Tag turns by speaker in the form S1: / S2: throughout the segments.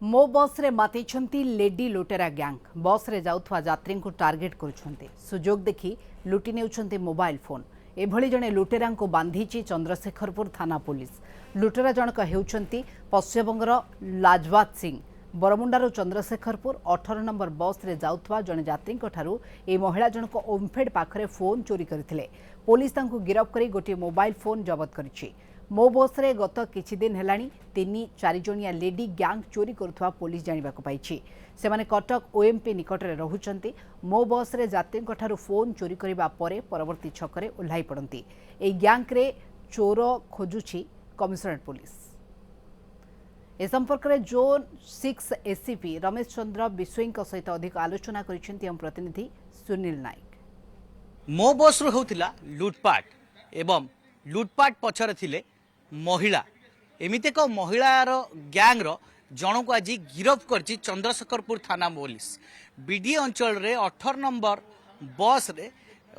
S1: मो बस रे मातिछंती लेडी लुटेरा गैंग बस रे जाउथवा यात्री को टार्गेट करुछंती सुजोग देखि लुटि नेउछंती मोबाइल फोन एभली जने लुटेरा को बांधीची चंद्रशेखरपुर थाना पुलिस। लुटेरा जनक हेउछंती पश्चिमबंगर लाजवात सिंह बरमुंडारू चंद्रशेखरपुर 18 नंबर बस रे जाउथवा जने यात्री ठारू ए महिला जनक ओमफेड पाखरे फोन चोरी करथिले। पुलिस तांको गिरफ करी गोटे मोबाइल फोन जबत करिछि। मो बस रे गत किछि दिन हेलानी 3-4 जणिया लेडी गैंग चोरी करुवा पुलिस जानिबाकु पाइछि। सेमाने कटक ओएमपी निकटरे रहुचंती। मो बस रे यात्रीଙ୍କ ठारू फोन चोरी करिबा परे परवर्ती छकरे उल्हाई पड़ंती। ए गैंग रे चोर खोजुछि कमिशनरेट पुलिस। ए संपर्क में जोन 6 एसीपी रमेश चंद्र बिश्वई सहित अधिक आलोचना करिसेंती हम प्रतिनिधि सुनील नायक।
S2: मो बस रु होतिला लुटपाट एवं लुटपाट पछरे थिले महिला एमिते को महिलार गैंग रो जनक आज गिरफ करछि चंद्रशेखरपुर थाना पुलिस। बीडी अंचल रे 18 नंबर बस रे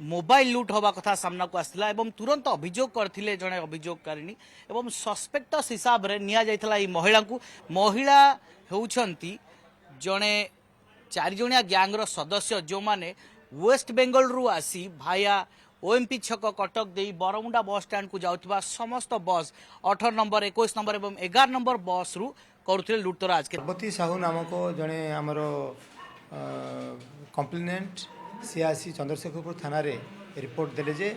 S2: मोबाइल लुट होबा कथा सामना को आसला एवं तुरंत अभियोग करथिले जने अभियोगकारिणी एवं सस्पेक्टस हिसाब रे निया जायथला ई महिला को। महिला हेउछंती जने 4 जणिया गैंग रो सदस्य जो माने वेस्ट बेंगल रु आसी भाया ओएमपी छक कटक दे बरमुंडा बस स्टैंड को जाउथबा समस्त बस 18 नंबर 21 नंबर एवं 11 नंबर बस रु करुथिले लुटतरा। आज के
S3: बती साहू नामक जड़े आमर कंप्लेनेंट सी आसी चंद्रशेखरपुर थाना रे रिपोर्ट देले जे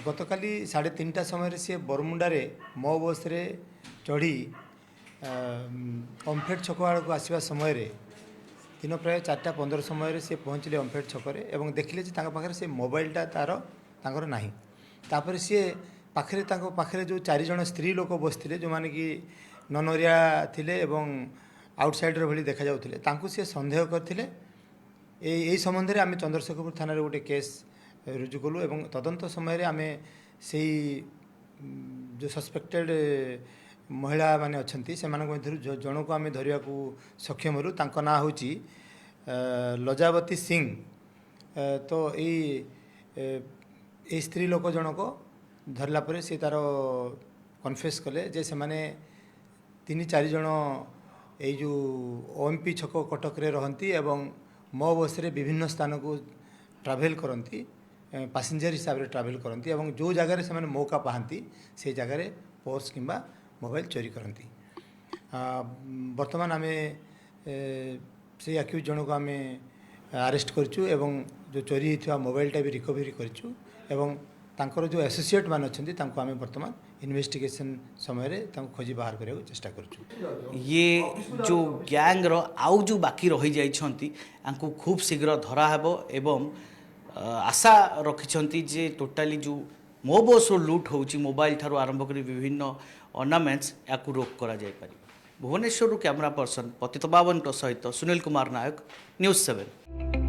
S3: गतकाली 3:30 समय सी बरमुंडा रे मो बस रे चढ़ी ओमफेड छक आड़ को आसवा समय रे दिन प्राय 4:15 समय सी पहुँचले ओमफेड छकरे एवं देखिले जे तांका पाखरे से मोबाइलटा तार नाही। तापर सी पाखरे जो 4 जण स्त्री लोक बसथिले जो माने कि ननरिया थिले एवं आउटसाइडर भली देखा जाउथिले तांकु सी संदेह करथिले। एई संबंध रे आमे चंद्रशेखरपुर थाना रे गोटे केस रुजु कलु एवं तदंत समय रे आमे सेई जो सस्पेक्टेड महिला माने अछंती सेमानक मध्यरु जनक आमे धरिया को सक्षम हरु। तांको ना होची लजावती सिंह। तो ए स्त्री लोक जनक धरला परे से तार कन्फेस कले जे से माने 3-4 जण ए जो ओएमपी छक कटक रे रहंती एवं मो बस रे विभिन्न स्थान को ट्रैवल करती पैसेंजर हिसाब से ट्रैवल करती एवं जो जगह से मैंने मौका पाती से जगह पर्स किंबा मोबाइल चोरी करती। वर्तमान आम से अक्यूज जन को आम अरेस्ट करचु एवं जो चोरी होता मोबाइलटा भी रिकवरी करचु एवं तांकर जो एसोसिएट मान अच्छे आम वर्तमान इन्वेस्टिगेशन समय रे खोजी बाहर करने चेष्टा करचु।
S2: ये जो गैंग रो आउ जो बाकी रही जाइछंती आंको खूब शीघ्र धरा हेबो एवं आशा रखिछंती जे टोटाली जो मो बस लुट होउची मोबाइल ठारू आरंभ करी विभिन्न ऑर्नामेंट्स याकू रोक करा जाय पारि। भुवनेश्वर कैमरा पर्सन पतित बावन सहित सुनील कुमार नायक, न्यूज़ 7।